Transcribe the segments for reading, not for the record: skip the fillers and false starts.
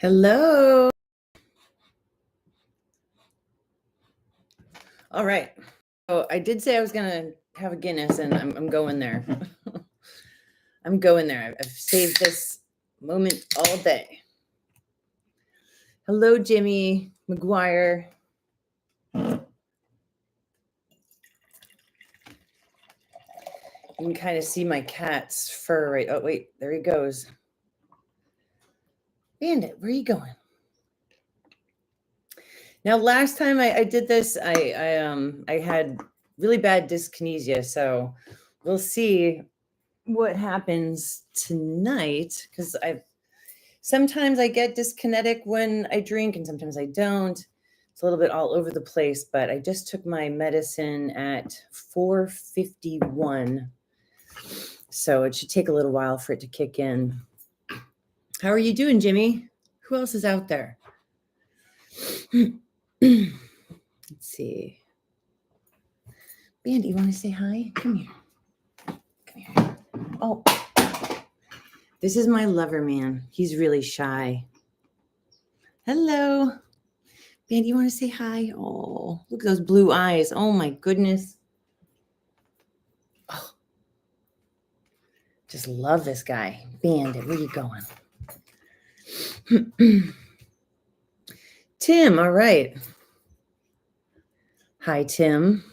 Hello. All right. So I did say I was going to have a Guinness, and I'm going there. I'm going there. I've saved this moment all day. Hello, Jimmy Maguire. You can kind of see my cat's fur right. Oh, wait, there he goes. Bandit, where are you going? Now, last time I did this, I had really bad dyskinesia, so we'll see what happens tonight, because sometimes I get dyskinetic when I drink and sometimes I don't. It's a little bit all over the place, but I just took my medicine at 4:51, so it should take a little while for it to kick in. How are you doing, Jimmy? Who else is out there? Let's see. Bandy, you want to say hi? Come here. Come here. Oh, this is my lover man. He's really shy. Hello. Bandy, you want to say hi? Oh, look at those blue eyes. Oh, my goodness. Oh, just love this guy. Bandit, where you going? Tim, all right. Hi, Tim.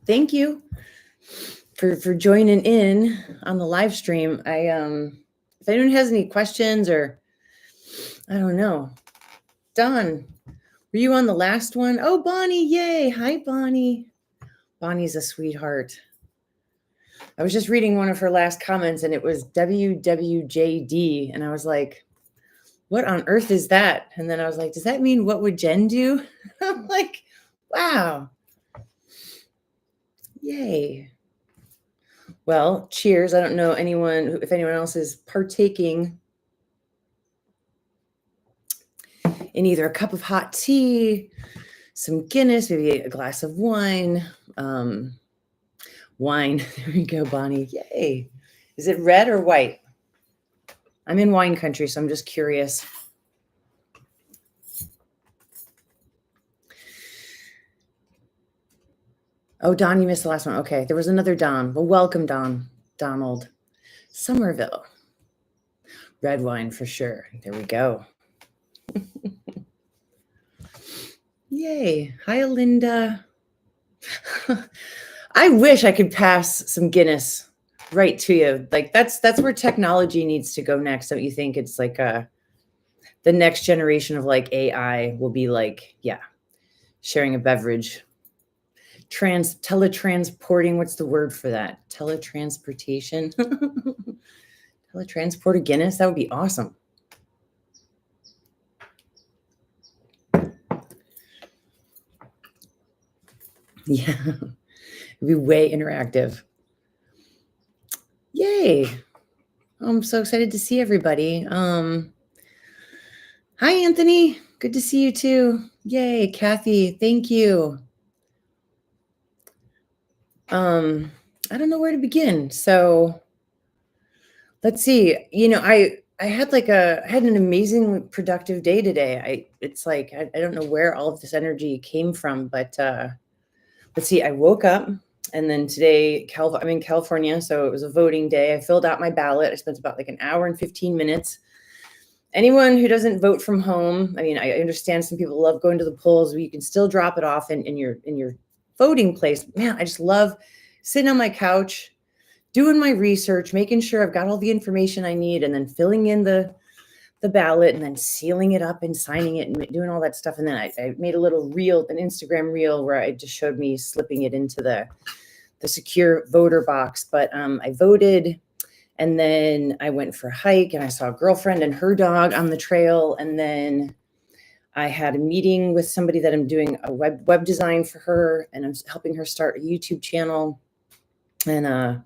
Thank you for joining in on the live stream. If anyone has any questions, or I don't know. Don, were you on the last one? Oh, Bonnie, yay. Hi, Bonnie. Bonnie's a sweetheart. I was just reading one of her last comments, and it was WWJD, and I was like, what on earth is that? And then I was like, does that mean what would Jen do? I'm like, wow. Yay. Well, cheers. I don't know if anyone else is partaking in either a cup of hot tea, some Guinness, maybe a glass of wine. Wine. There we go, Bonnie. Yay. Is it red or white? I'm in wine country, so I'm just curious. Oh, Don, you missed the last one. Okay, there was another Don. Well, welcome, Donald. Somerville. Red wine for sure. There we go. Yay. Hi, Linda. I wish I could pass some Guinness right to you. Like that's where technology needs to go next, don't you think? It's like the next generation of like AI will be like, yeah, sharing a beverage. Teletransporting, what's the word for that? Teletransportation. Teletransport a Guinness, that would be awesome. Yeah, it'd be way interactive. Yay. I'm so excited to see everybody. Hi, Anthony. Good to see you too. Yay, Kathy. Thank you. I don't know where to begin. So let's see. I had an amazing productive day today. I don't know where all of this energy came from, but let's see. I woke up, and then today, I'm in California, so it was a voting day. I filled out my ballot. I spent about like an hour and 15 minutes. Anyone who doesn't vote from home, I mean, I understand some people love going to the polls, but you can still drop it off in your voting place. Man, I just love sitting on my couch, doing my research, making sure I've got all the information I need, and then filling in the ballot, and then sealing it up and signing it and doing all that stuff. And then I made a little reel, an Instagram reel, where I just showed me slipping it into the secure voter box. But I voted, and then I went for a hike, and I saw a girlfriend and her dog on the trail. And then I had a meeting with somebody that I'm doing a web design for her, and I'm helping her start a YouTube channel. And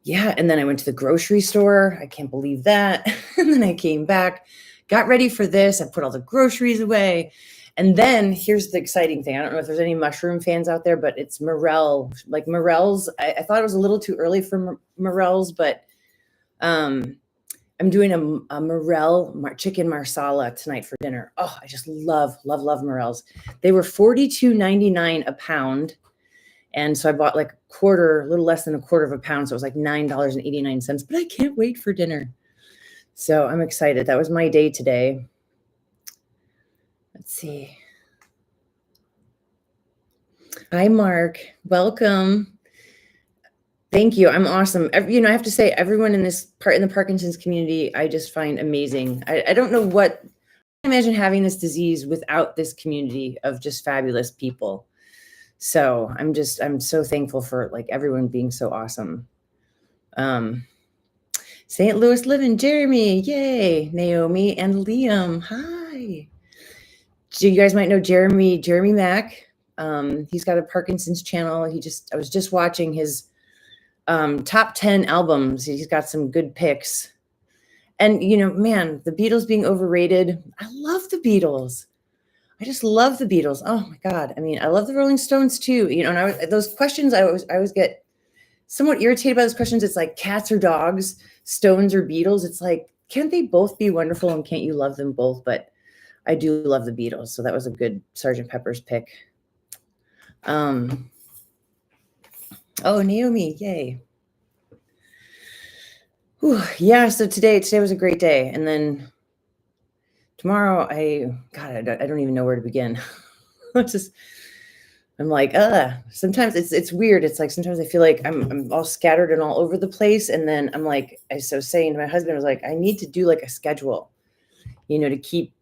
yeah, and then I went to the grocery store. I can't believe that. And then I came back, got ready for this. I put all the groceries away. And then here's the exciting thing. I don't know if there's any mushroom fans out there, but it's morel. Like morels, I thought it was a little too early for morels, but I I'm doing a morel chicken marsala tonight for dinner. Oh, I just love morels. They were $42.99 a pound. And so I bought like a little less than a quarter of a pound. So it was like $9.89, but I can't wait for dinner. So I'm excited. That was my day today. Let's see. Hi, Mark. Welcome. Thank you. I'm awesome. I have to say, everyone in the Parkinson's community, I just find amazing. I don't know what, I imagine having this disease without this community of just fabulous people. So I'm so thankful for like everyone being so awesome. St. Louis living, Jeremy, yay, Naomi and Liam, hi. So you guys might know Jeremy Mack. He's got a Parkinson's channel. I was just watching his top 10 albums. He's got some good picks. And man, the Beatles being overrated. I love the Beatles. I just love the Beatles. Oh my God. I mean, I love the Rolling Stones too. And those questions, I always get somewhat irritated by those questions. It's like cats or dogs, Stones or Beatles. It's like, can't they both be wonderful and can't you love them both? But I do love the Beatles. So that was a good Sgt. Pepper's pick. Oh, Naomi, yay. Whew, yeah, so today was a great day. And then tomorrow, I don't even know where to begin. I'm like, sometimes it's weird. It's like, sometimes I feel like I'm all scattered and all over the place. And then I'm like, I was saying to my husband, I was like, I need to do like a schedule, to keep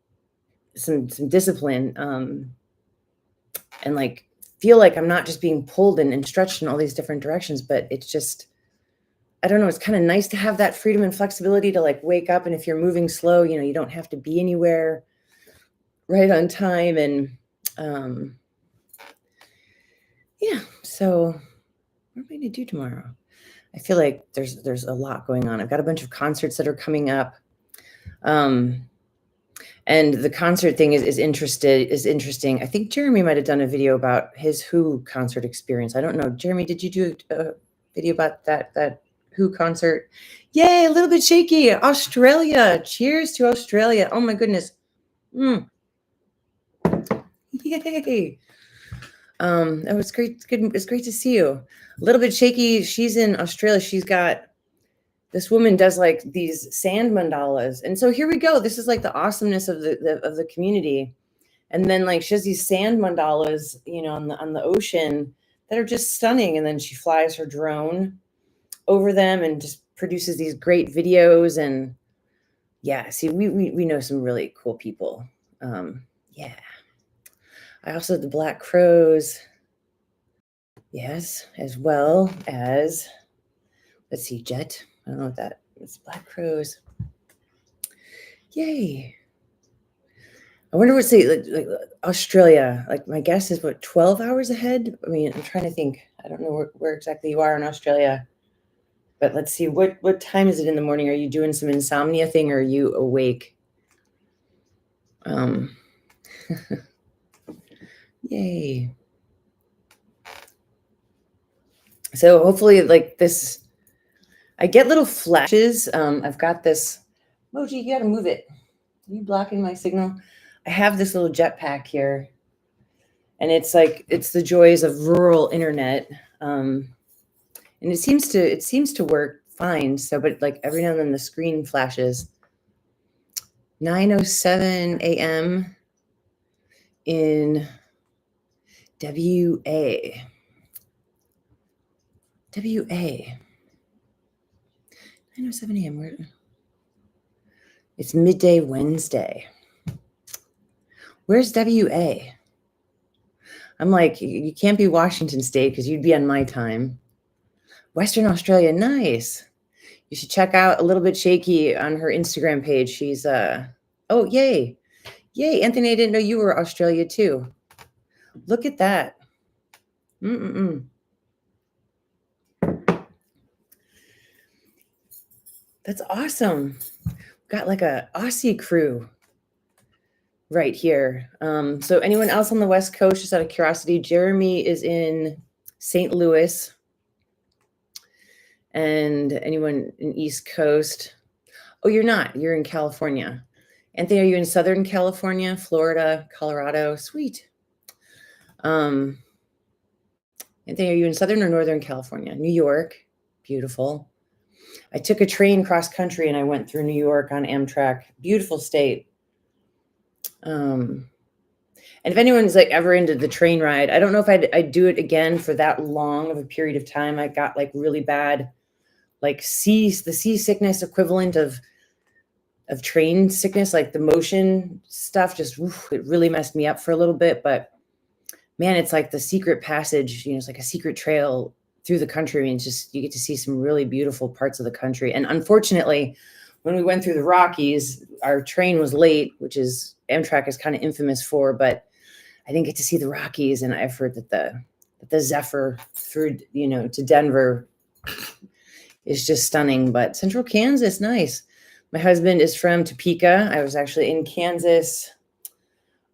some discipline. And like, feel like I'm not just being pulled and stretched in all these different directions, but it's just, I don't know. It's kind of nice to have that freedom and flexibility to like wake up. And if you're moving slow, you don't have to be anywhere right on time. And, yeah. So what am I going to do tomorrow? I feel like there's a lot going on. I've got a bunch of concerts that are coming up. And the concert thing is interesting. I think Jeremy might have done a video about his Who concert experience. I don't know. Jeremy, did you do a video about that Who concert? Yay, a little bit shaky. Australia. Cheers to Australia. Oh my goodness. Yay. It was great. It's great to see you. A little bit shaky. She's in Australia. This woman does like these sand mandalas. And so here we go. This is like the awesomeness of the community. And then like she has these sand mandalas, on the ocean that are just stunning. And then she flies her drone over them and just produces these great videos. And yeah, see, we know some really cool people. Yeah. I also have the Black Crows. Yes, as well as, let's see, Jet. I don't know what that is. Black Crows. Yay. I wonder what's like Australia. Like my guess is 12 hours ahead? I mean, I'm trying to think. I don't know where exactly you are in Australia. But let's see, what time is it in the morning? Are you doing some insomnia thing or are you awake? Yay. So hopefully like this, I get little flashes. I've got this, Moji, you gotta move it. Are you blocking my signal? I have this little jetpack here. And it's the joys of rural internet. And it seems to work fine. So, but like every now and then the screen flashes. 9:07 a.m. in WA. 9:07 a.m. It's midday Wednesday. Where's WA? I'm like, you can't be Washington State because you'd be on my time. Western Australia, nice. You should check out A Little Bit Shaky on her Instagram page. She's oh, yay. Yay, Anthony, I didn't know you were Australia too. Look at that. That's awesome. Got like a Aussie crew right here. So anyone else on the West Coast, just out of curiosity, Jeremy is in St. Louis. And anyone in East Coast? Oh, you're not. You're in California. Anthony, are you in Southern California, Florida, Colorado? Sweet. Anthony, are you in Southern or Northern California? New York. Beautiful. I took a train cross country and I went through New York on Amtrak. Beautiful state. And if anyone's like ever into the train ride, I don't know if I'd do it again for that long of a period of time. I got like really bad, like the seasickness equivalent of train sickness, like the motion stuff. Just it really messed me up for a little bit. But man, it's like the secret passage. It's like a secret trail through the country. I mean, just you get to see some really beautiful parts of the country. And unfortunately, when we went through the Rockies, our train was late, which is Amtrak is kind of infamous for. But I didn't get to see the Rockies, and I've heard that the Zephyr through to Denver is just stunning. But Central Kansas, nice. My husband is from Topeka. I was actually in Kansas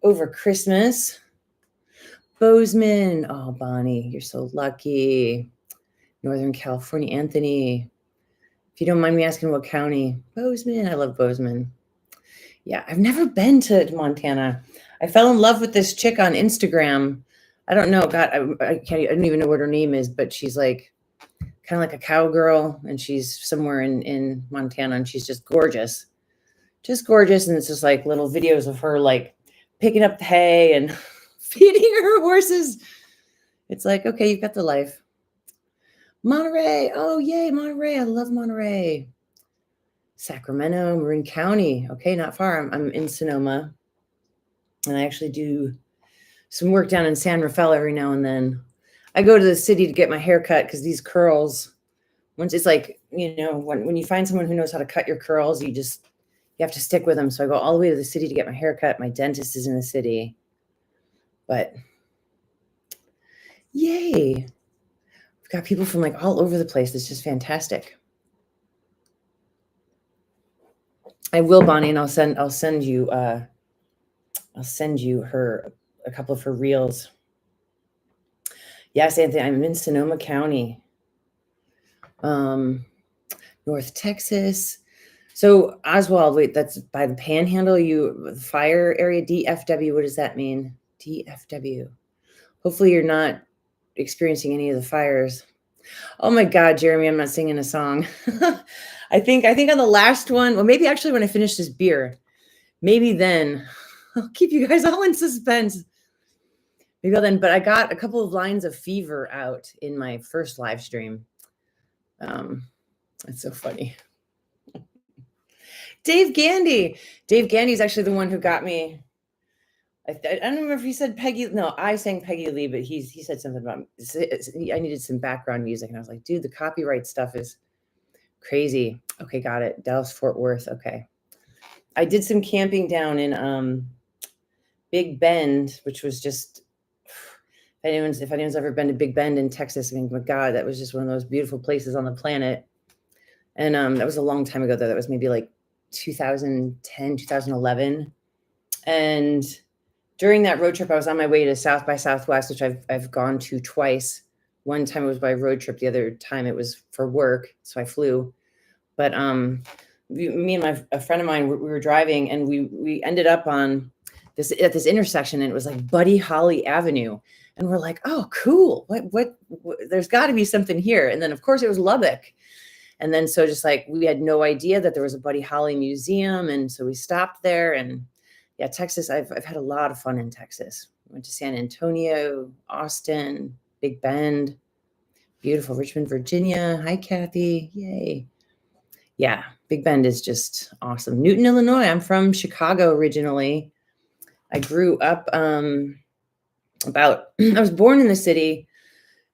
over Christmas. Bozeman. Oh, Bonnie, you're so lucky. Northern California, Anthony. If you don't mind me asking, what county? Bozeman. I love Bozeman. Yeah, I've never been to Montana. I fell in love with this chick on Instagram. I don't know. God, I don't even know what her name is, but she's like kind of like a cowgirl, and she's somewhere in Montana, and she's just gorgeous. Just gorgeous. And it's just like little videos of her like picking up the hay and feeding her horses. It's like, okay, you've got the life. Monterey. Oh, yay, Monterey. I love Monterey. Sacramento, Marin County. Okay, not far. I'm in Sonoma. And I actually do some work down in San Rafael every now and then. I go to the city to get my hair cut because these curls, once it's like, when you find someone who knows how to cut your curls, you have to stick with them. So I go all the way to the city to get my hair cut. My dentist is in the city. But yay. We've got people from like all over the place. It's just fantastic. I will, Bonnie, and I'll send you a couple of her reels. Yes, Anthony, I'm in Sonoma County, North Texas. So Oswald, wait, that's by the Panhandle. The fire area, DFW. What does that mean? DFW. Hopefully you're not experiencing any of the fires. Oh my God, Jeremy, I'm not singing a song. I think on the last one, well, maybe actually when I finish this beer, maybe then I'll keep you guys all in suspense. Maybe then, but I got a couple of lines of Fever out in my first live stream. It's so funny. Dave Gandy. Dave Gandy is actually the one who got me. I don't remember if he said Peggy. No, I sang Peggy Lee, but he said something about I needed some background music, and I was like, dude, the copyright stuff is crazy. Okay, got it. Dallas Fort Worth. Okay, I did some camping down in Big Bend, which was just if anyone's ever been to Big Bend in Texas, I mean, my God, that was just one of those beautiful places on the planet. And that was a long time ago, though. That was maybe like 2010, 2011, and during that road trip, I was on my way to South by Southwest, which I've gone to twice. One time it was by road trip. The other time it was for work. So I flew. But me and a friend of mine, we were driving, and we ended up on at this intersection, and it was like Buddy Holly Avenue. And we're like, oh, cool. What there's got to be something here. And then, of course, it was Lubbock. And then so just like we had no idea that there was a Buddy Holly museum. And so we stopped there. And yeah, Texas, I've had a lot of fun in Texas. Went to San Antonio, Austin, Big Bend, beautiful Richmond, Virginia. Hi, Kathy. Yay. Yeah, Big Bend is just awesome. Newton, Illinois. I'm from Chicago originally. I grew up I was born in the city,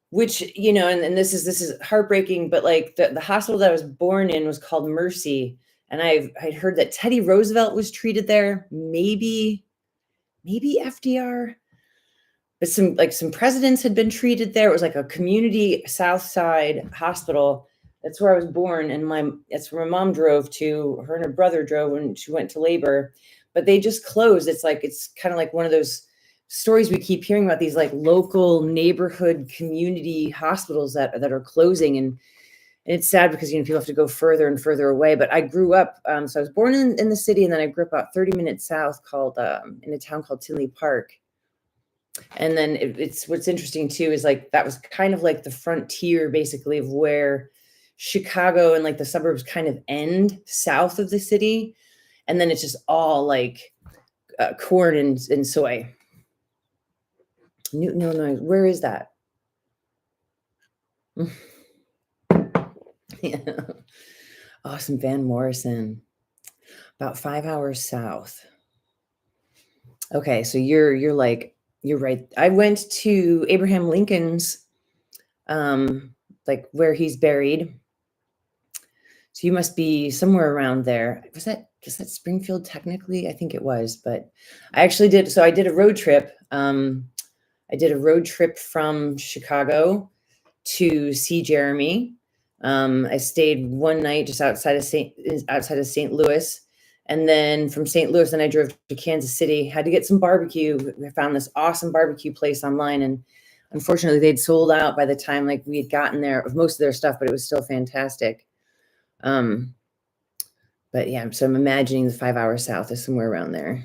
which, and this is heartbreaking, but like the hospital that I was born in was called Mercy. And I'd heard that Teddy Roosevelt was treated there, maybe FDR, but some presidents had been treated there. It was like a community South Side hospital. That's where I was born. And that's where my mom drove to. Her and her brother drove when she went to labor, but they just closed. It's kind of like one of those stories we keep hearing about, these like local neighborhood community hospitals that are closing. And And it's sad because, people have to go further and further away. But I grew up, so I was born in the city, and then I grew up about 30 minutes south, called in a town called Tinley Park. And then it's what's interesting too is like that was kind of like the frontier, basically, of where Chicago and like the suburbs kind of end south of the city, and then it's just all like corn and soy. Newton, Illinois. Where is that? Yeah. Awesome. Van Morrison. About 5 hours south. Okay, so you're right. I went to Abraham Lincoln's, like where he's buried. So you must be somewhere around there. Was that Springfield technically? I think it was, but I actually did. So I did a road trip. I did a road trip from Chicago to see Jeremy. I stayed one night just outside of St. Louis. And then from St. Louis, then I drove to Kansas City, had to get some barbecue. I found this awesome barbecue place online, and unfortunately they'd sold out by the time like we had gotten there of most of their stuff, but it was still fantastic. But yeah, so I'm imagining the 5 hours south is somewhere around there.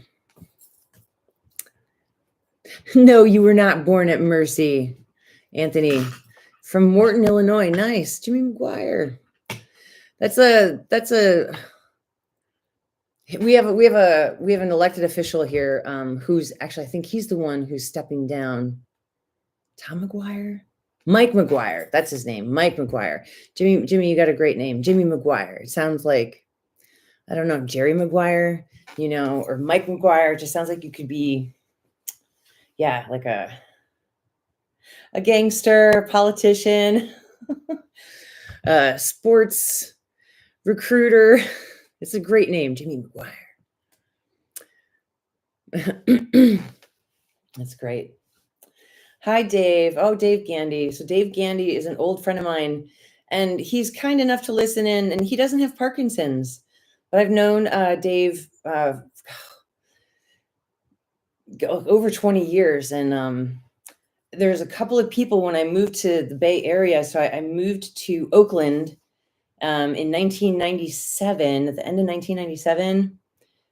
No, you were not born at Mercy, Anthony. From Morton, Illinois. Nice. Jimmy Maguire. We have an elected official here, who's actually, I think he's the one who's stepping down. Tom Maguire? Mike Maguire. That's his name. Mike Maguire. Jimmy, you got a great name. Jimmy Maguire. It sounds like, I don't know, Jerry Maguire, or Mike Maguire. It just sounds like you could be, yeah, like a gangster, politician, sports recruiter. It's a great name, Jimmy Maguire. That's great. Hi, Dave. Oh, Dave Gandy. So Dave Gandy is an old friend of mine, and he's kind enough to listen in, and he doesn't have Parkinson's. But I've known Dave over 20 years, and there's a couple of people when I moved to the Bay Area. So I moved to Oakland in 1997, at the end of 1997.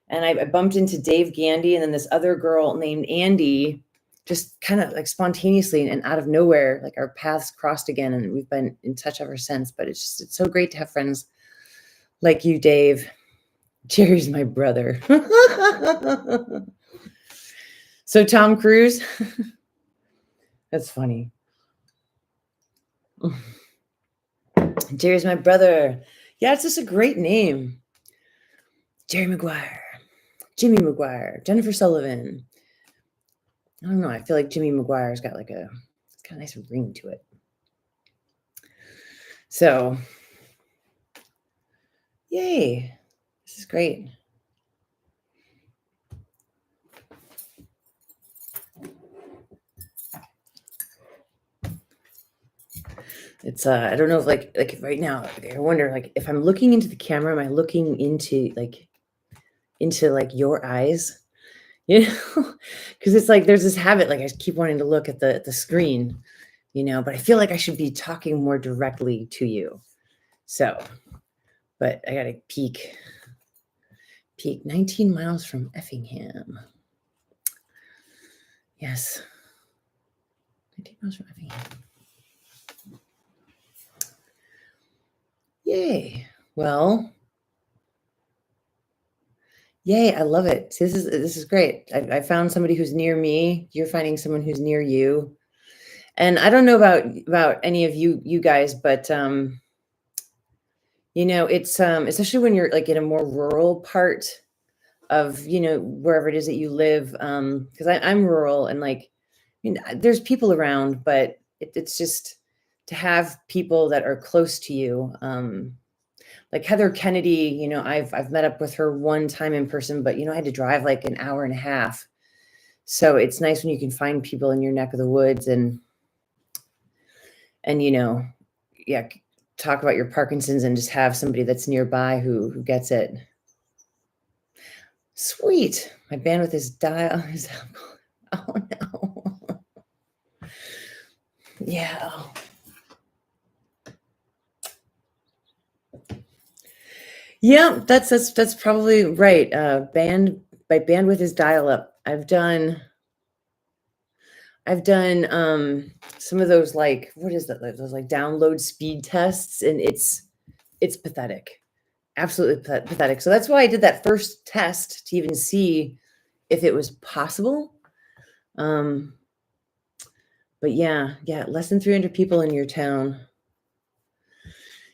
And I bumped into Dave Gandy and then this other girl named Andy, just kind of like spontaneously and out of nowhere, like our paths crossed again. And we've been in touch ever since. But it's so great to have friends like you, Dave. Jerry's my brother. So Tom Cruise. That's funny. Jerry's my brother. Yeah, it's just a great name. Jerry Maguire, Jimmy Maguire, Jennifer Sullivan. I don't know. I feel like Jimmy Maguire's got it's got a nice ring to it. So, yay. This is great. It's I don't know if like right now, I wonder like if I'm looking into the camera, am I looking into your eyes? Because it's like there's this habit, like I keep wanting to look at the screen, but I feel like I should be talking more directly to you. So, but I gotta peek 19 miles from Effingham. Yes. 19 miles from Effingham. Yay. Well, yay. I love it. This is great. I found somebody who's near me. You're finding someone who's near you. And I don't know about any of you guys, but it's especially when you're like in a more rural part of wherever it is that you live, because I'm rural, and there's people around, but it's just to have people that are close to you, like Heather Kennedy. I've met up with her one time in person, but I had to drive like an hour and a half. So it's nice when you can find people in your neck of the woods and yeah, talk about your Parkinson's and just have somebody that's nearby who gets it. Sweet. My bandwidth is dial. Oh no. Yeah. Yeah, that's probably right. Bandwidth is dial up. I've done some of those, like, what is that? Like, those like download speed tests, and it's pathetic. Absolutely pathetic. So that's why I did that first test to even see if it was possible. Um, but yeah, less than 300 people in your town.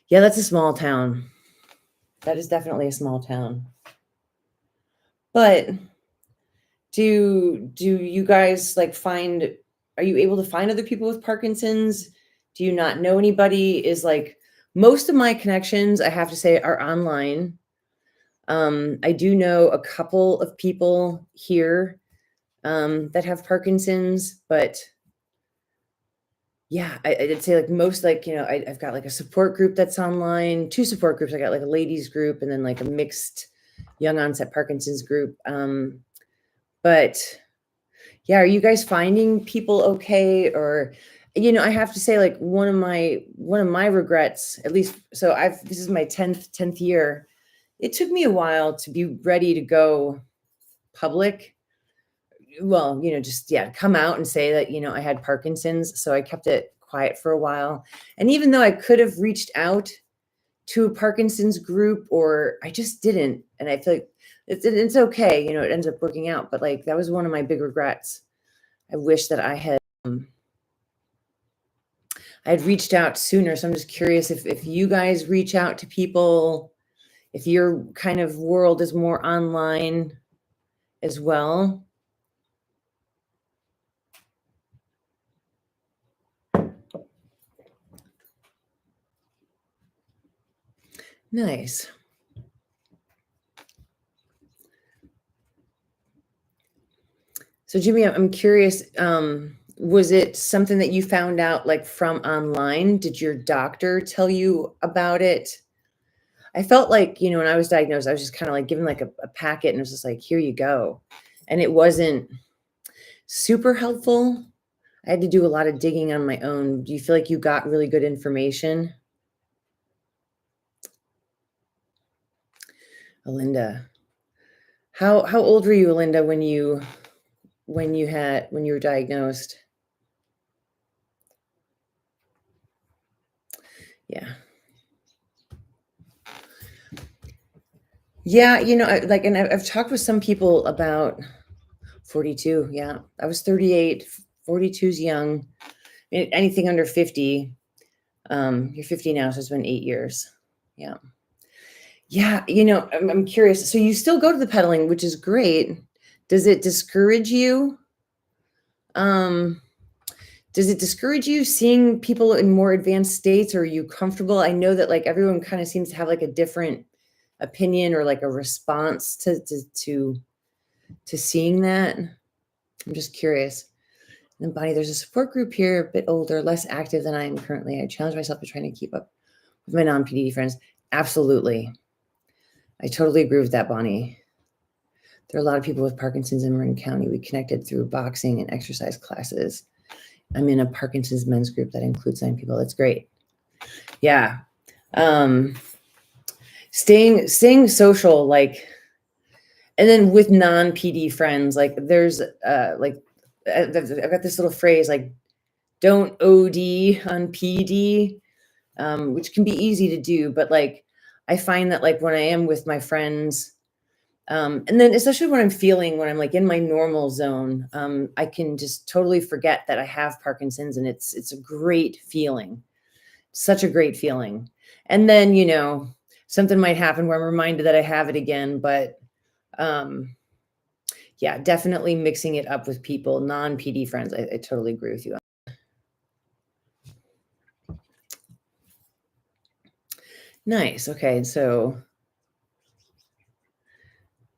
Yeah, that's a small town. That is definitely a small town. But do you guys like find, are you able to find other people with Parkinson's? Do you not know anybody? Is like, most of my connections, I have to say, are online. I do know a couple of people here that have Parkinson's, but yeah, I'd say like most, like, I've got like a support group that's online, two support groups. I got like a ladies group and then like a mixed young onset Parkinson's group. But yeah, are you guys finding people okay? Or, I have to say, like, one of my regrets, at least, so this is my 10th year. It took me a while to be ready to go public. Well, just, yeah, come out and say that, I had Parkinson's. So I kept it quiet for a while. And even though I could have reached out to a Parkinson's group, or I just didn't. And I feel like it's okay, it ends up working out. But like, that was one of my big regrets. I wish that I had reached out sooner. So I'm just curious if you guys reach out to people, if your kind of world is more online as well. Nice. So Jimmy, I'm curious, was it something that you found out like from online? Did your doctor tell you about it? I felt like, when I was diagnosed, I was just kind of like given like a packet, and it was just like, here you go. And it wasn't super helpful. I had to do a lot of digging on my own. Do you feel like you got really good information? Alinda. How old were you, Alinda, when you were diagnosed? Yeah. Yeah, and I've talked with some people about 42. Yeah. I was 38. 42 is young. Anything under 50. You're 50 now, so it's been 8 years. Yeah. Yeah, I'm curious. So you still go to the pedaling, which is great. Does it discourage you? Um, does it discourage you seeing people in more advanced states, or are you comfortable? I know that like everyone kind of seems to have like a different opinion or like a response to seeing that. I'm just curious. And then Bonnie, there's a support group here, a bit older, less active than I am currently. I challenge myself to trying to keep up with my non-PDD friends. Absolutely. I totally agree with that, Bonnie. There are a lot of people with Parkinson's in Marin County. We connected through boxing and exercise classes. I'm in a Parkinson's men's group that includes 9 people. That's great. Yeah. Staying social, like, and then with non-PD friends, like there's like I've got this little phrase, like, don't OD on PD, which can be easy to do, but like I find that like when I am with my friends, and then especially when I'm like in my normal zone, I can just totally forget that I have Parkinson's, and it's a great feeling, such a great feeling. And then something might happen where I'm reminded that I have it again, but yeah, definitely mixing it up with people, non-PD friends. I totally agree with you. Nice. Okay, so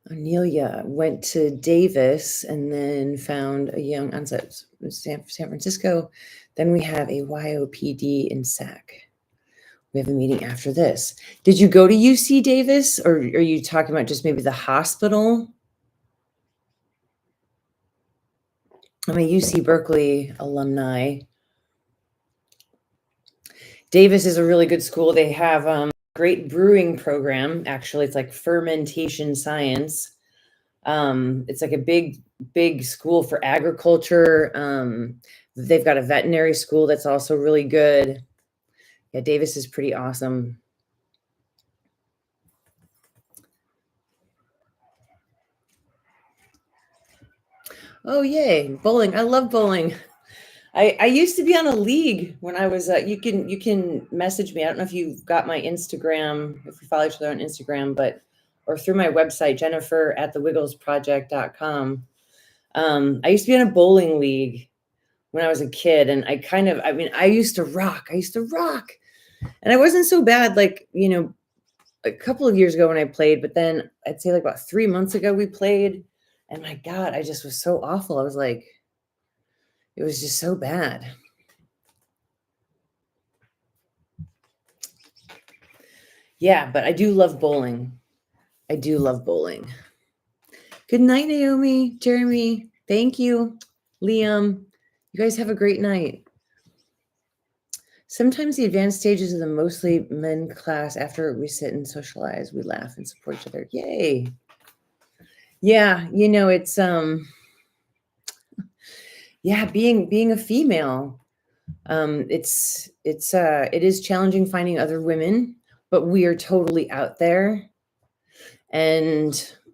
Amelia went to Davis and then found a young onset San Francisco. Then we have a YOPD in SAC. We have a meeting after this. Did you go to UC Davis, or are you talking about just maybe the hospital? I'm a UC Berkeley alumni. Davis is a really good school. They have great brewing program. Actually, it's like fermentation science. It's like a big school for agriculture. They've got a veterinary school that's also really good. Yeah, Davis is pretty awesome. Oh, yay, bowling. I love bowling. I used to be on a league when I was you can message me. I don't know if you've got my Instagram, if we follow each other on Instagram, but or through my website, Jennifer at thewigglesproject.com. I used to be in a bowling league when I was a kid, and I used to rock. And I wasn't so bad, like, a couple of years ago when I played, but then I'd say like about 3 months ago we played, and my God, I just was so awful. I was like, it was just so bad. Yeah, but I do love bowling. I do love bowling. Good night, Naomi, Jeremy. Thank you, Liam. You guys have a great night. Sometimes the advanced stages of the mostly men class, after we sit and socialize, we laugh and support each other. Yay. Yeah, it's yeah, being a female. It is challenging finding other women, but we are totally out there. And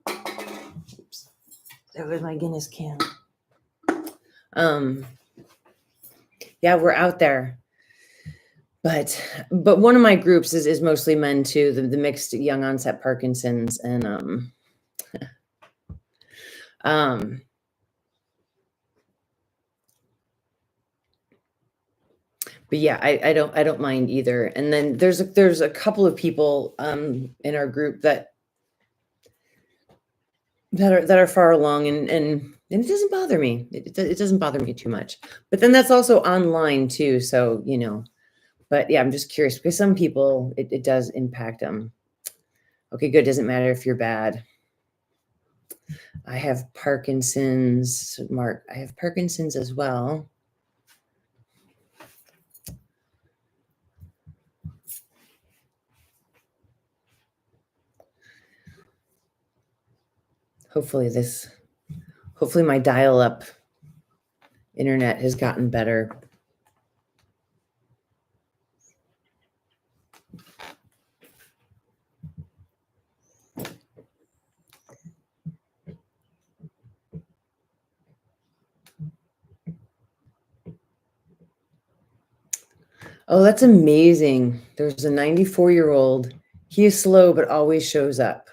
oops, there was my Guinness can. Yeah, we're out there. But one of my groups is mostly men too, the mixed young onset Parkinson's, and but yeah, I don't mind either. And then there's a couple of people in our group that are far along, and it doesn't bother me. It doesn't bother me too much. But then that's also online too, so But yeah, I'm just curious because some people it does impact them. Okay, good. Doesn't matter if you're bad. I have Parkinson's, Mark. I have Parkinson's as well. Hopefully my dial-up internet has gotten better. Oh, that's amazing. There's a 94-year-old. He is slow, but always shows up.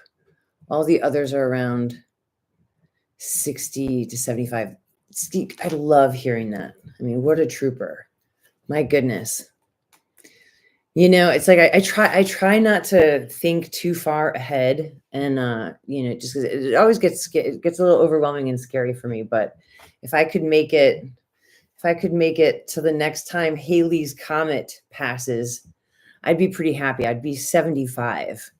All the others are around 60 to 75. I love hearing that. I mean, what a trooper. My goodness. It's like I try not to think too far ahead, and just because it always gets a little overwhelming and scary for me. But if I could make it to the next time Halley's Comet passes, I'd be pretty happy. I'd be 75.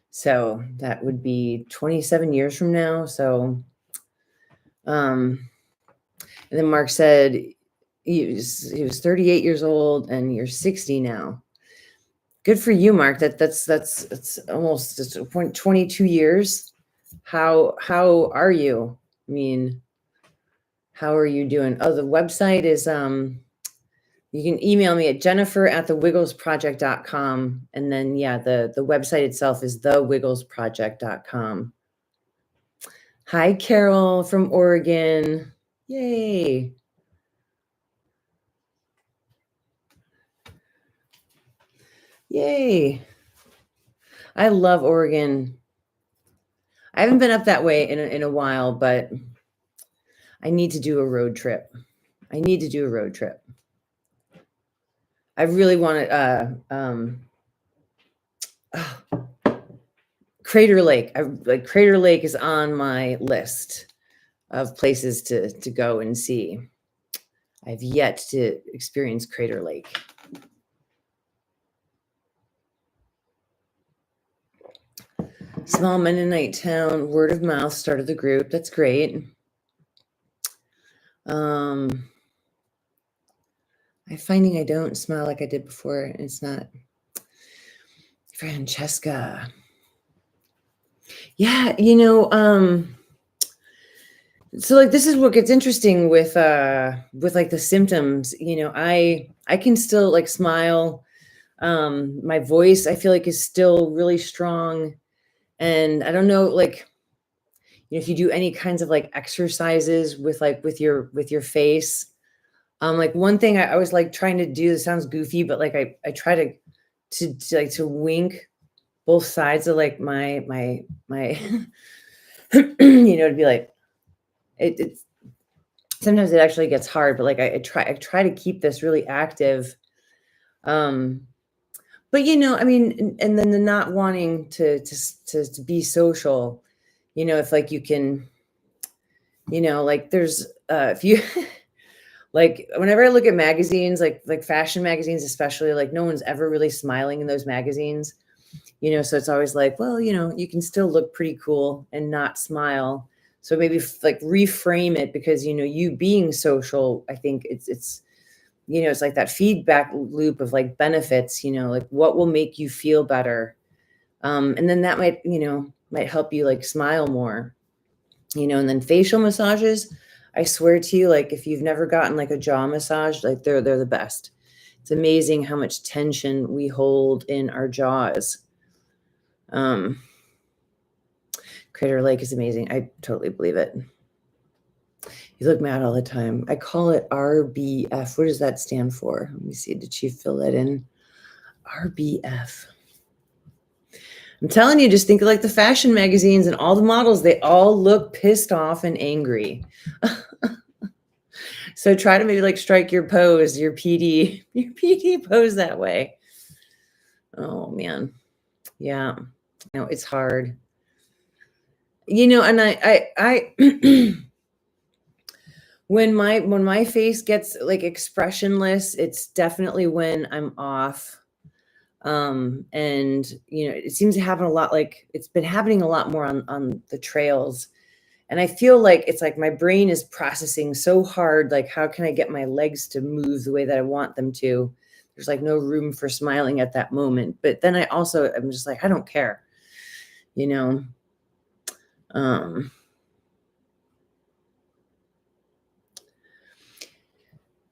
So that would be 27 years from now. So, and then Mark said he was 38 years old, and you're 60 now. Good for you, Mark. That's almost just 22 years. How are you? I mean, how are you doing? Oh, the website is you can email me at Jennifer at thewigglesproject.com. And then yeah, the website itself is thewigglesproject.com. Hi, Carol from Oregon. Yay. Yay. I love Oregon. I haven't been up that way in a while, but I need to do a road trip. I really want to Crater Lake. Crater Lake is on my list of places to go and see. I've yet to experience Crater Lake. Small Mennonite town, word of mouth started the group. That's great. I'm finding I don't smile like I did before. It's not. Francesca. Yeah, so like this is what gets interesting with like the symptoms. I can still like smile. My voice I feel like is still really strong. And I don't know, like, if you do any kinds of like exercises with your face. Like one thing I was like trying to do, this sounds goofy, but like I try to wink both sides of like my to be like it's sometimes it actually gets hard, but like I try to keep this really active. Um, but I mean, and then the not wanting to be social, if like you can, like there's if you like whenever I look at magazines, like fashion magazines, especially, like no one's ever really smiling in those magazines. So it's always like, well, you can still look pretty cool and not smile. So maybe like reframe it, because you being social, I think it's like that feedback loop of like benefits, like what will make you feel better. And then that might help you like smile more. And then facial massages, I swear to you, like if you've never gotten like a jaw massage, like they're the best. It's amazing how much tension we hold in our jaws. Crater Lake is amazing. I totally believe it. You look mad all the time. I call it RBF. What does that stand for? Let me see. Did she fill that in? RBF. I'm telling you, just think of like the fashion magazines and all the models. They all look pissed off and angry. So try to maybe like strike your pose, your PD pose that way. Oh man. Yeah. It's hard. And I when my face gets like expressionless, it's definitely when I'm off. And it seems to happen a lot, like it's been happening a lot more on the trails. And I feel like it's like my brain is processing so hard, like how can I get my legs to move the way that I want them to? There's like no room for smiling at that moment. But then I'm just like, I don't care. Um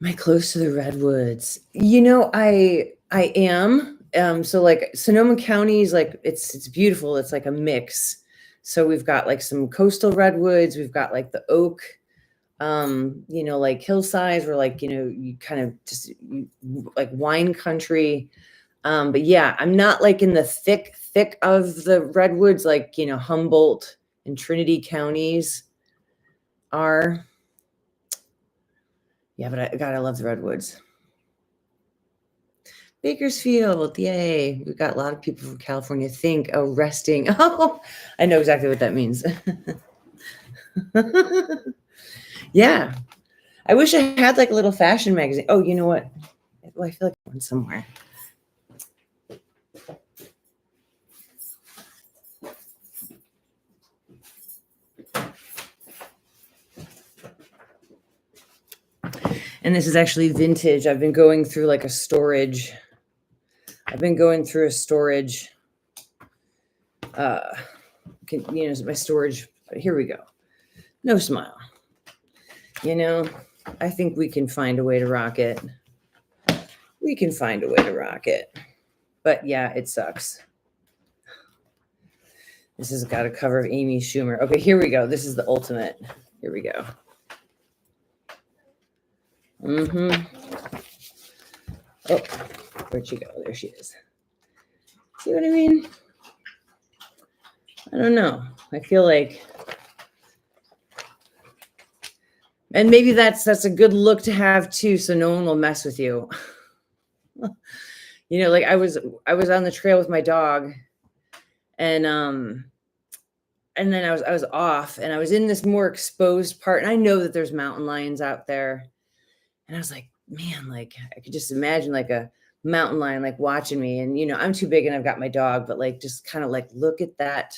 Am I close to the redwoods? I am. So like Sonoma County is like it's beautiful. It's like a mix. So we've got like some coastal redwoods. We've got like the oak, like hillsides, where like you kind of just like wine country. But yeah, I'm not like in the thick of the redwoods, like Humboldt and Trinity counties are. Yeah, but I love the redwoods. Bakersfield, yay. We've got a lot of people from California think, oh, resting. Oh, I know exactly what that means. Yeah. I wish I had like a little fashion magazine. Oh, you know what? Well, I feel like I went somewhere. And this is actually vintage. I've been going through like a storage. My storage. Here we go. No smile. I think we can find a way to rock it. But yeah, it sucks. This has got a cover of Amy Schumer. Okay, here we go. This is the ultimate. Here we go. Oh, where'd she go? There she is. See what I mean? I don't know. I feel like, and maybe that's a good look to have too, so no one will mess with you. Like I was on the trail with my dog, and then I was off, and I was in this more exposed part, and I know that there's mountain lions out there, and I was like, man, like I could just imagine like a mountain lion like watching me, and I'm too big and I've got my dog, but like just kind of like look at that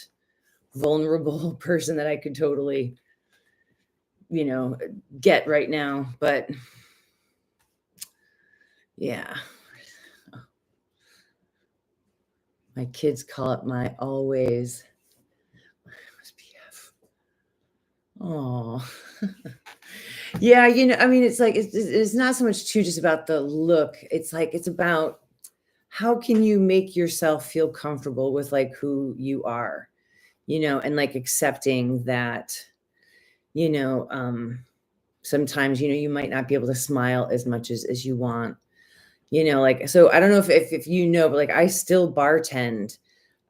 vulnerable person that I could totally get right now. But yeah. My kids call it my always. SPF. Oh. Yeah, I mean, it's like it's not so much too just about the look. It's like it's about how can you make yourself feel comfortable with like who you are, and like accepting that, you know, sometimes, you might not be able to smile as much as you want, like, so I don't know if but like I still bartend.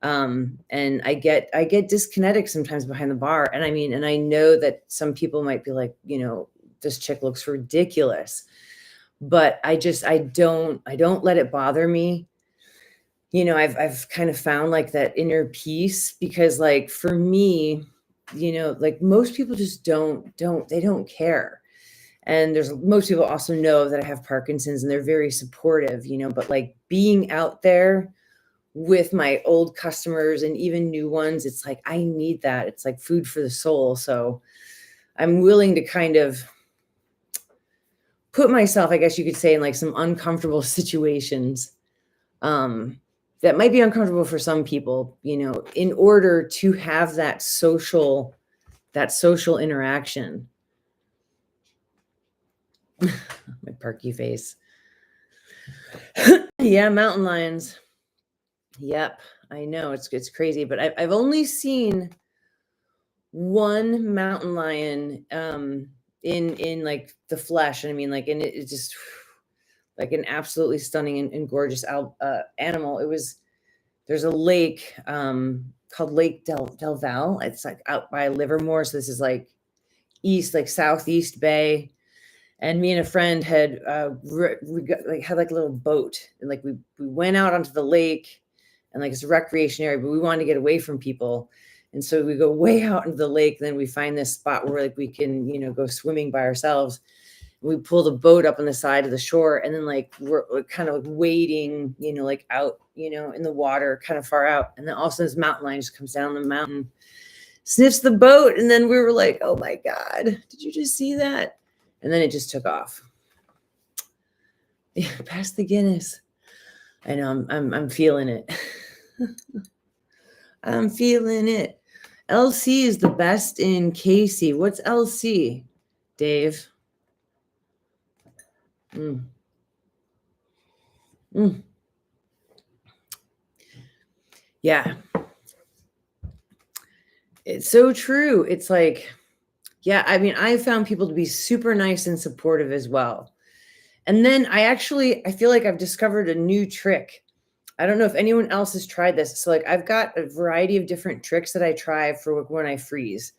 And I get disconnected sometimes behind the bar. And I mean, and I know that some people might be like, this chick looks ridiculous, but I don't let it bother me. I've kind of found like that inner peace because like for me, like most people just don't care. And there's most people also know that I have Parkinson's and they're very supportive, but like being out there with my old customers and even new ones, it's like I need that. It's like food for the soul. So I'm willing to kind of put myself, I guess you could say, in like some uncomfortable situations, that might be uncomfortable for some people, in order to have that social interaction. My perky face. Yeah, mountain lions. Yep, I know it's crazy, but I've only seen one mountain lion in like the flesh. And I mean, like, and it's just like an absolutely stunning and gorgeous animal. There's a lake called Lake Del Val. It's like out by Livermore. So this is like east, like southeast bay. And me and a friend had like a little boat, and like we went out onto the lake, and like it's a recreation area, but we wanted to get away from people. And so we go way out into the lake, and then we find this spot where like we can, go swimming by ourselves. We pull the boat up on the side of the shore, and then like we're kind of like wading, like out, in the water, kind of far out. And then all of a sudden this mountain lion just comes down the mountain, sniffs the boat, and then we were like, oh my God, did you just see that? And then it just took off. Yeah, past the Guinness. I know I'm feeling it. I'm feeling it. LC is the best in Casey. What's LC, Dave? Mm. Mm. Yeah. It's so true. It's like, yeah, I mean, I found people to be super nice and supportive as well. And then I feel like I've discovered a new trick. I don't know if anyone else has tried this. So like I've got a variety of different tricks that I try for when I freeze.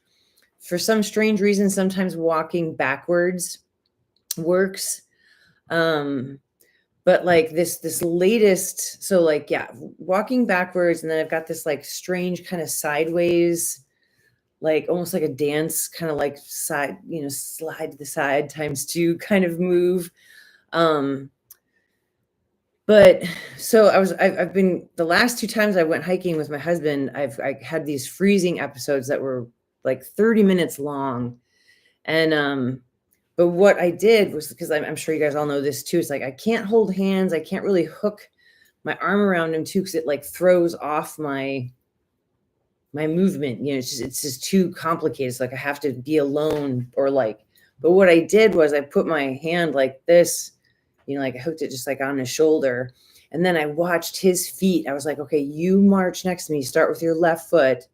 For some strange reason, sometimes walking backwards works. But like this latest, so like, yeah, walking backwards, and then I've got this like strange kind of sideways, like almost like a dance kind of like side, slide to the side times two kind of move. But so I've been, the last two times I went hiking with my husband, I had these freezing episodes that were like 30 minutes long. And but what I did was, because I'm sure you guys all know this too, it's like I can't hold hands, I can't really hook my arm around him too, because it like throws off my movement. It's just too complicated. It's like I have to be alone, or like, but what I did was I put my hand like this, like I hooked it just like on his shoulder. And then I watched his feet. I was like, okay, you march next to me, start with your left foot,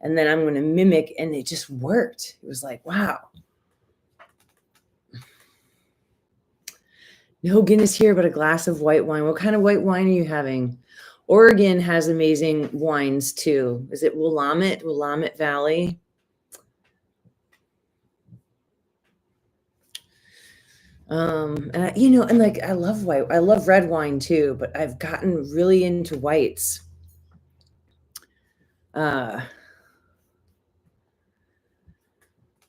and then I'm going to mimic. And it just worked. It was like, wow. No Guinness here, but a glass of white wine. What kind of white wine are you having? Oregon has amazing wines too. Is it Willamette Valley? And like I love red wine too, but I've gotten really into whites.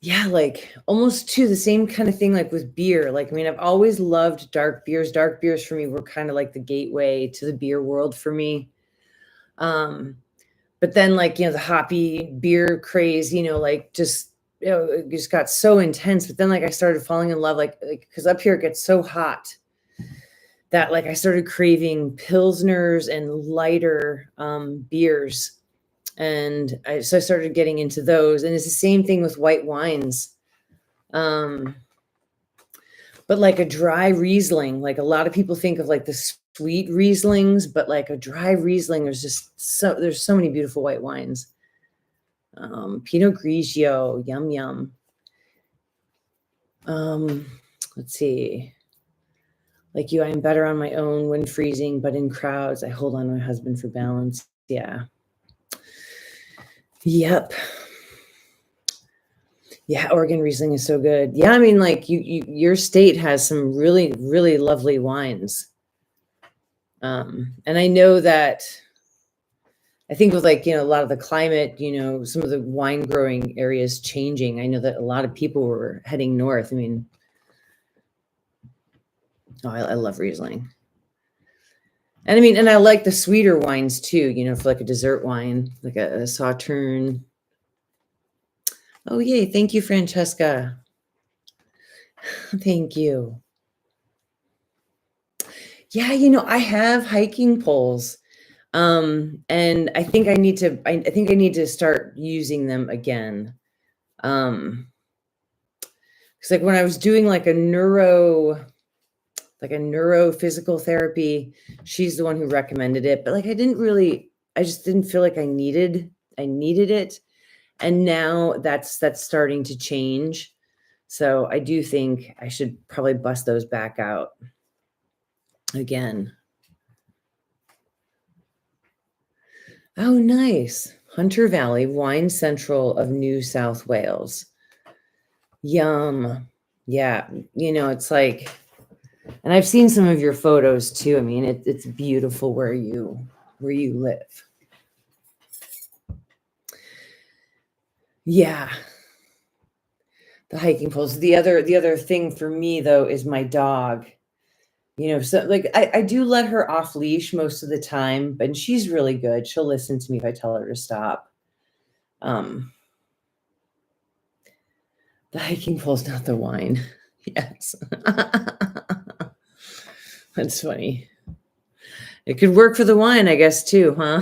Yeah, like almost to the same kind of thing like with beer. Like, I mean, I've always loved dark beers. Dark beers for me were kind of like the gateway to the beer world for me. But then like, the hoppy beer craze, like just, it just got so intense. But then like I started falling in love, like, because up here it gets so hot. that like I started craving pilsners and lighter beers. And so I started getting into those. And it's the same thing with white wines. Um, but like a dry Riesling, like a lot of people think of like the sweet Rieslings, but like a dry Riesling, there's so many beautiful white wines. Pinot Grigio, yum, yum. Let's see. Like you, I am better on my own when freezing, but in crowds, I hold on to my husband for balance. Yeah. Yep. Yeah, Oregon Riesling is so good. Yeah, I mean, like your state has some really, really lovely wines. And I know that I think with like, a lot of the climate, some of the wine growing areas changing. I know that a lot of people were heading north. I mean, I love Riesling. And I mean, and I like the sweeter wines too, for like a dessert wine, like a Sauterne. Oh, yay. Thank you, Francesca. Thank you. Yeah, I have hiking poles. And I think I need to start using them again. Because like when I was doing like a neurophysical therapy, she's the one who recommended it, but like I just didn't feel like I needed it. And now that's starting to change. So I do think I should probably bust those back out again. Oh, nice. Hunter Valley, Wine Central of New South Wales. Yum. Yeah. It's like, and I've seen some of your photos too. I mean, it's beautiful where you live. Yeah. The hiking poles. The other thing for me though is my dog. So like I do let her off leash most of the time, but she's really good. She'll listen to me if I tell her to stop. The hiking pole's not the wine. Yes. That's funny. It could work for the wine, I guess, too, huh?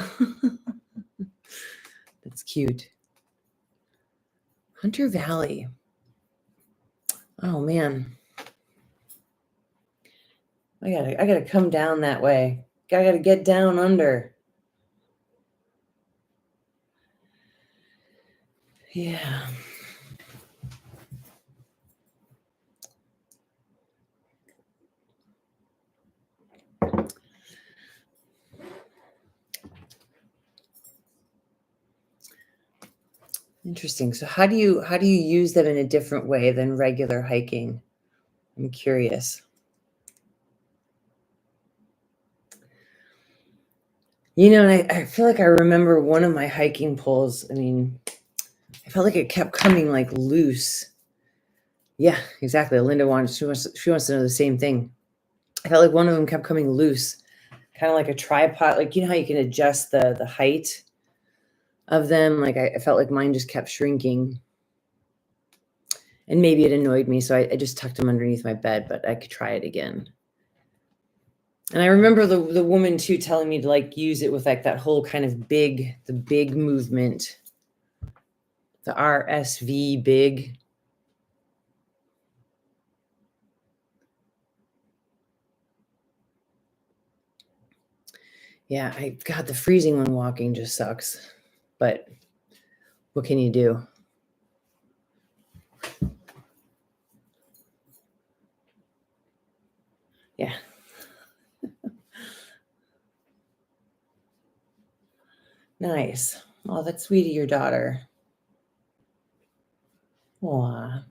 That's cute. Hunter Valley. Oh man. I gotta come down that way. I gotta get down under. Yeah. Interesting. So how do you use them in a different way than regular hiking? I'm curious. And I feel like I remember one of my hiking poles. I mean, I felt like it kept coming like loose. Yeah, exactly. Linda she wants to know the same thing. I felt like one of them kept coming loose, kind of like a tripod. Like, how you can adjust the height of them. Like I felt like mine just kept shrinking. And maybe it annoyed me, so I just tucked them underneath my bed, but I could try it again. And I remember the woman too telling me to like use it with like that whole kind of big movement. The RSV big. Yeah, God, the freezing when walking just sucks. But what can you do? Yeah. Nice. Oh, that's sweet of your daughter. Aw.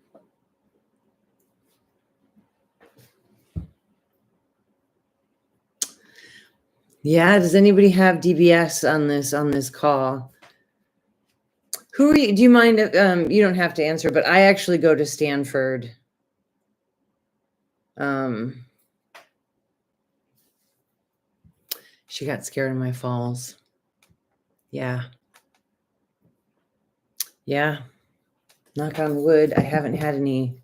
Yeah, does anybody have DBS on this call? Who are you? Do you mind? You don't have to answer, but I actually go to Stanford. She got scared of my falls. Yeah. Yeah. Knock on wood. I haven't had any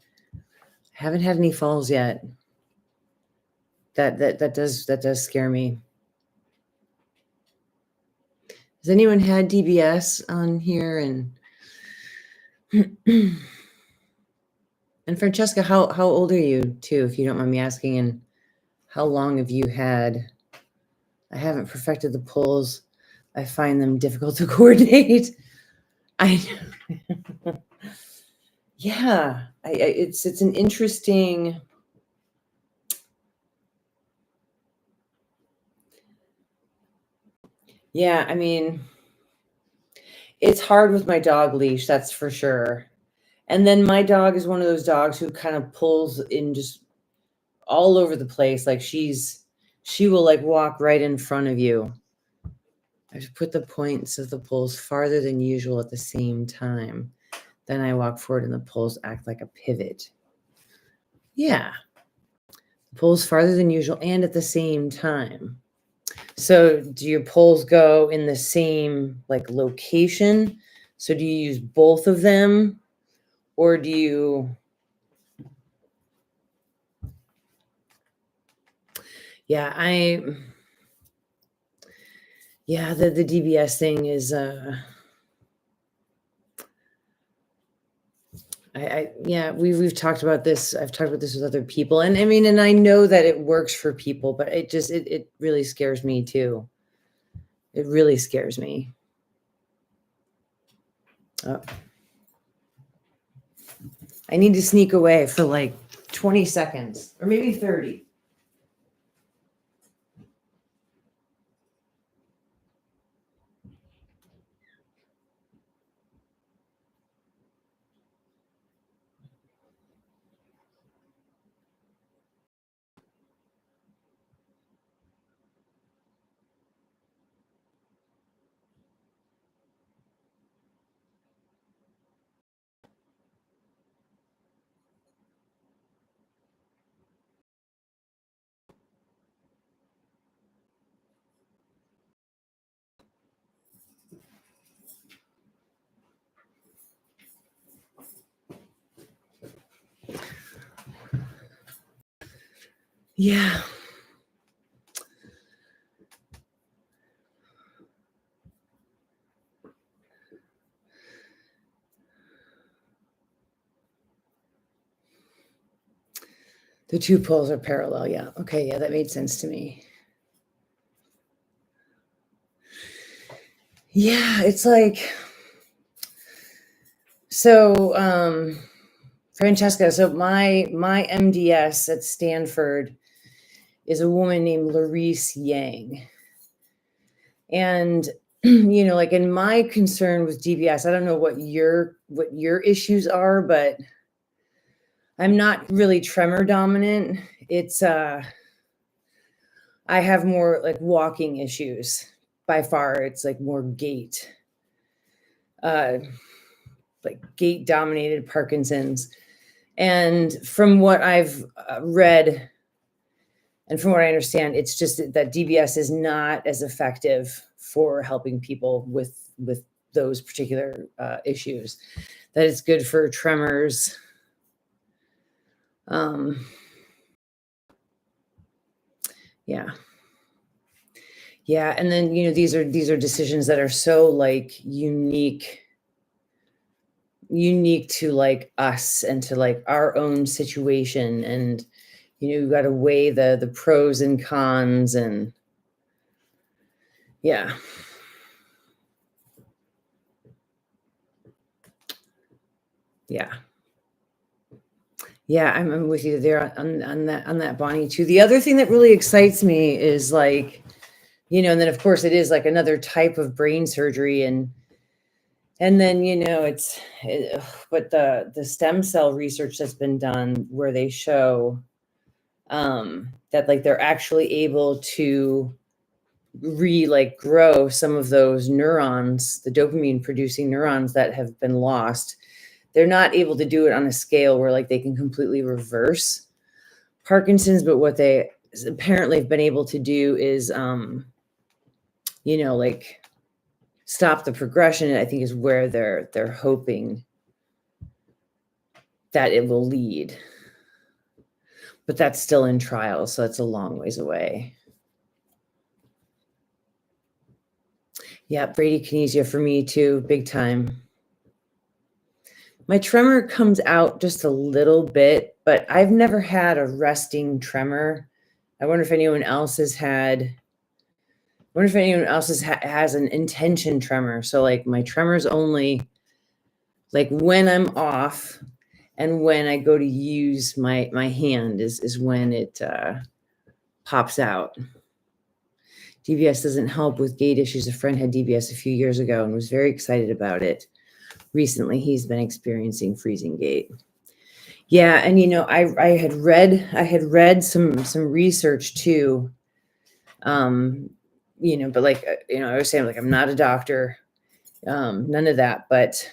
falls yet. That does scare me. Has anyone had DBS on here? And Francesca, how old are you too, if you don't mind me asking, and how long have you had? I haven't perfected the polls. I find them difficult to coordinate. I yeah, it's an interesting. Yeah, I mean, it's hard with my dog leash, that's for sure. And then my dog is one of those dogs who kind of pulls in just all over the place. Like she will like walk right in front of you. I should put the points of the poles farther than usual at the same time. Then I walk forward and the poles act like a pivot. Yeah. Poles farther than usual and at the same time. So do your poles go in the same like location? So do you use both of them? Or do you? Yeah, the DBS thing is we've talked about this. I've talked about this with other people, and I mean, and I know that it works for people, but it really scares me too. It really scares me. Oh. I need to sneak away for like 20 seconds or maybe 30. Yeah. The two poles are parallel. Yeah. Okay. Yeah, that made sense to me. Yeah, it's like so Francesca, so my MDS at Stanford is a woman named Larice Yang. And like in my concern with DBS, I don't know what your issues are, but I'm not really tremor dominant. It's I have more like walking issues by far. It's like more gait. Like gait dominated Parkinson's. And from what I've read and from what I understand, it's just that DBS is not as effective for helping people with those particular issues. That it's good for tremors. Yeah. Yeah, and then these are decisions that are so like unique to like us and to like our own situation, and you've got to weigh the pros and cons, and yeah. I'm with you there on that, Bonnie, too. The other thing that really excites me is like, and then of course it is like another type of brain surgery, and then but the stem cell research that's been done where they show that like they're actually able to grow some of those neurons, the dopamine producing neurons that have been lost. They're not able to do it on a scale where like they can completely reverse Parkinson's, but what they apparently have been able to do is like stop the progression. I think is where they're hoping that it will lead. but that's still in trial, so it's a long ways away. Yeah, bradykinesia for me too, big time. My tremor comes out just a little bit, but I've never had a resting tremor. I wonder if anyone else has has an intention tremor. So like my tremor's only like when I'm off and when I go to use my hand is when it pops out. DBS doesn't help with gait issues. A friend had DBS a few years ago and was very excited about it. Recently, he's been experiencing freezing gait. Yeah, and I had read some research too. But like I was saying, like I'm not a doctor, none of that, but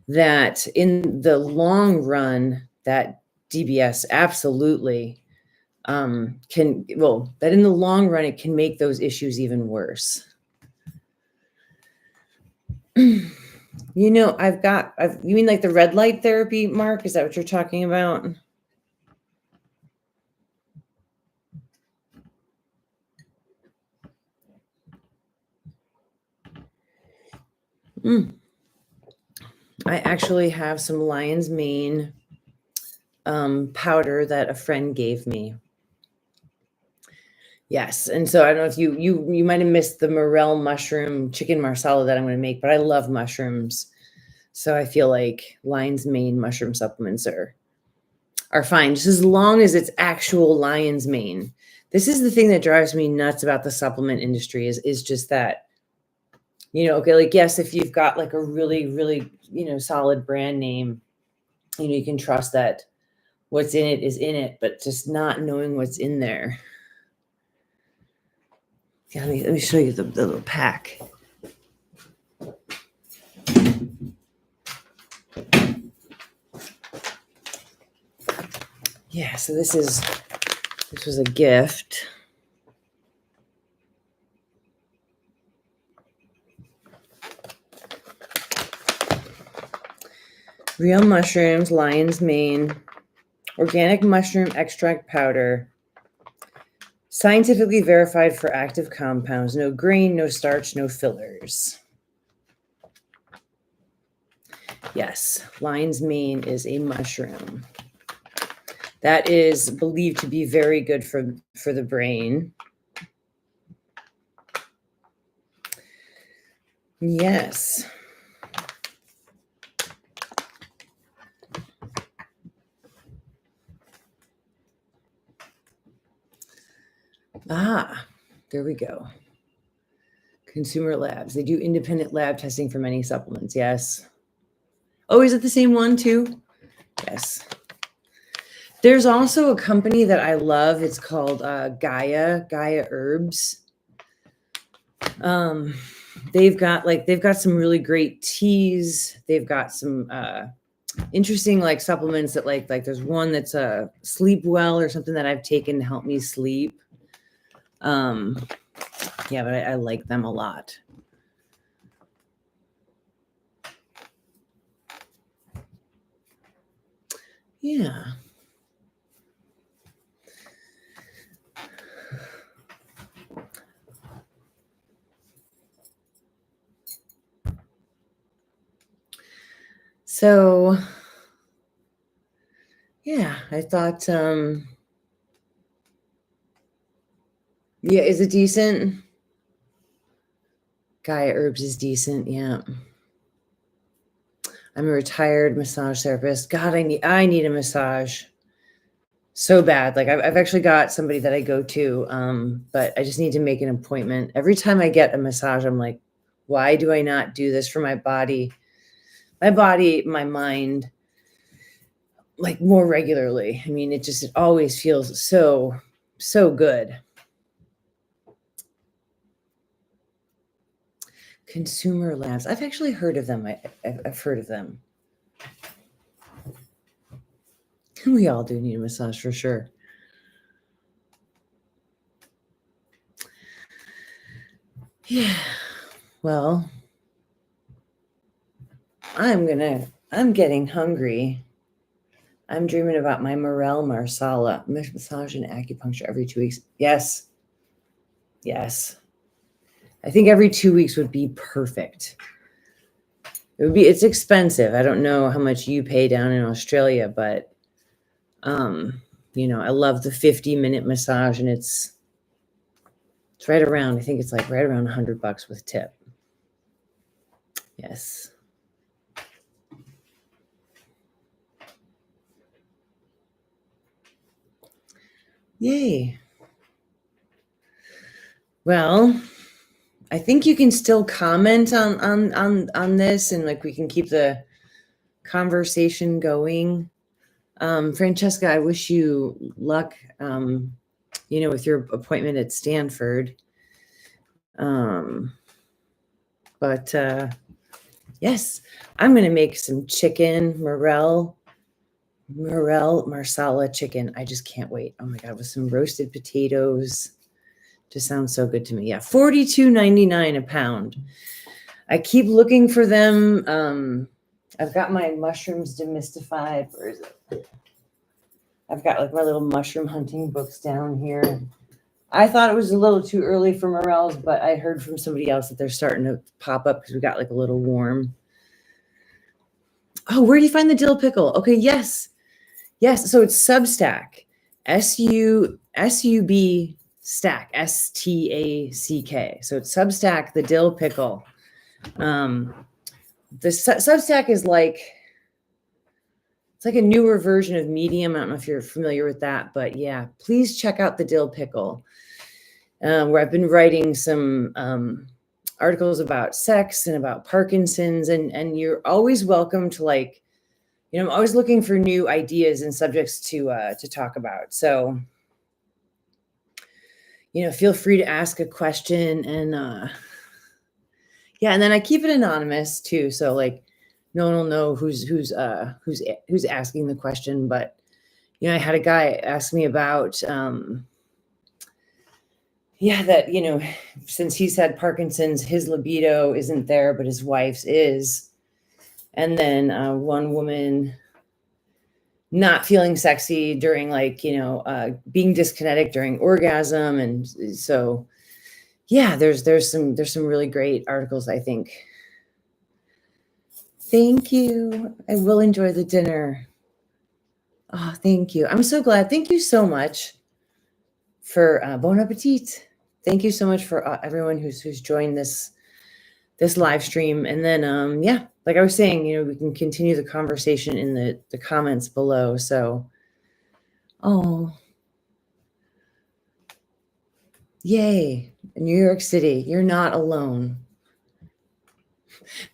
that in the long run, that DBS absolutely that in the long run it can make those issues even worse. You mean like the red light therapy, Mark? Is that what you're talking about? I actually have some lion's mane powder that a friend gave me. Yes, and so I don't know if you might have missed the morel mushroom chicken marsala that I'm going to make, but I love mushrooms, so I feel like lion's mane mushroom supplements are fine, just as long as it's actual lion's mane. This is the thing that drives me nuts about the supplement industry is just that, okay, like, yes, if you've got like a really, really, solid brand name, you can trust that what's in it is in it, but just not knowing what's in there. Yeah, let me show you the little pack. Yeah, so this was a gift. Real mushrooms, lion's mane, organic mushroom extract powder, scientifically verified for active compounds, no grain, no starch, no fillers. Yes, lion's mane is a mushroom that is believed to be very good for the brain. Yes. There we go. Consumer Labs. They do independent lab testing for many supplements. Yes. Oh, is it the same one too? Yes. There's also a company that I love. It's called Gaia Herbs. They've got some really great teas. They've got some interesting like supplements that like there's one that's a sleep well or something that I've taken to help me sleep. Yeah, but I like them a lot. Yeah. So, yeah, I thought, yeah, is it decent? Gaia Herbs is decent, yeah. I'm a retired massage therapist. God, I need a massage so bad. Like I've actually got somebody that I go to, but I just need to make an appointment. Every time I get a massage, I'm like, why do I not do this for my body, my mind, like more regularly? I mean, it always feels so good. Consumer Labs. I've actually heard of them. I've heard of them. We all do need a massage for sure. Yeah. Well, I'm getting hungry. I'm dreaming about my Morel Marsala massage and acupuncture every 2 weeks. Yes. Yes. I think every 2 weeks would be perfect. It's expensive. I don't know how much you pay down in Australia, but I love the 50-minute massage, and it's right around, I think it's like right around $100 with tip. Yes. Yay. Well, I think you can still comment on this, and like we can keep the conversation going. Francesca, I wish you luck, with your appointment at Stanford. But yes, I'm going to make some chicken, Morel Marsala chicken. I just can't wait. Oh my God, with some roasted potatoes. Just sounds so good to me. Yeah, $42.99 a pound. I keep looking for them. I've got my mushrooms demystified. Where is it? I've got like my little mushroom hunting books down here. I thought it was a little too early for morels, but I heard from somebody else that they're starting to pop up because we got like a little warm. Oh, where do you find the dill pickle? Okay, yes. So it's Substack, SUB Stack, STACK. So it's Substack, the dill pickle. The Substack is like, it's like a newer version of Medium. I don't know if you're familiar with that, but yeah, please check out the dill pickle, where I've been writing some articles about sex and about Parkinson's, and you're always welcome to I'm always looking for new ideas and subjects to talk about. So, feel free to ask a question, and and then I keep it anonymous too. So no one will know who's asking the question. But I had a guy ask me about that since he's had Parkinson's, his libido isn't there, but his wife's is. And then one woman not feeling sexy during being dyskinetic during orgasm. And so, yeah, there's some really great articles, I think. Thank you. I will enjoy the dinner. Oh, thank you. I'm so glad. Thank you so much for bon appetit. Thank you so much for everyone who's joined this live stream. And then, like I was saying, we can continue the conversation in the comments below. So, yay, New York City, you're not alone.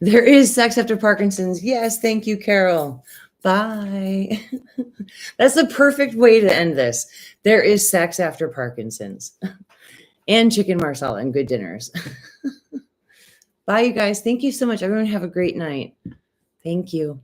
There is sex after Parkinson's. Yes, thank you, Carol. Bye. That's the perfect way to end this. There is sex after Parkinson's and chicken marsala and good dinners. Bye, you guys. Thank you so much. Everyone have a great night. Thank you.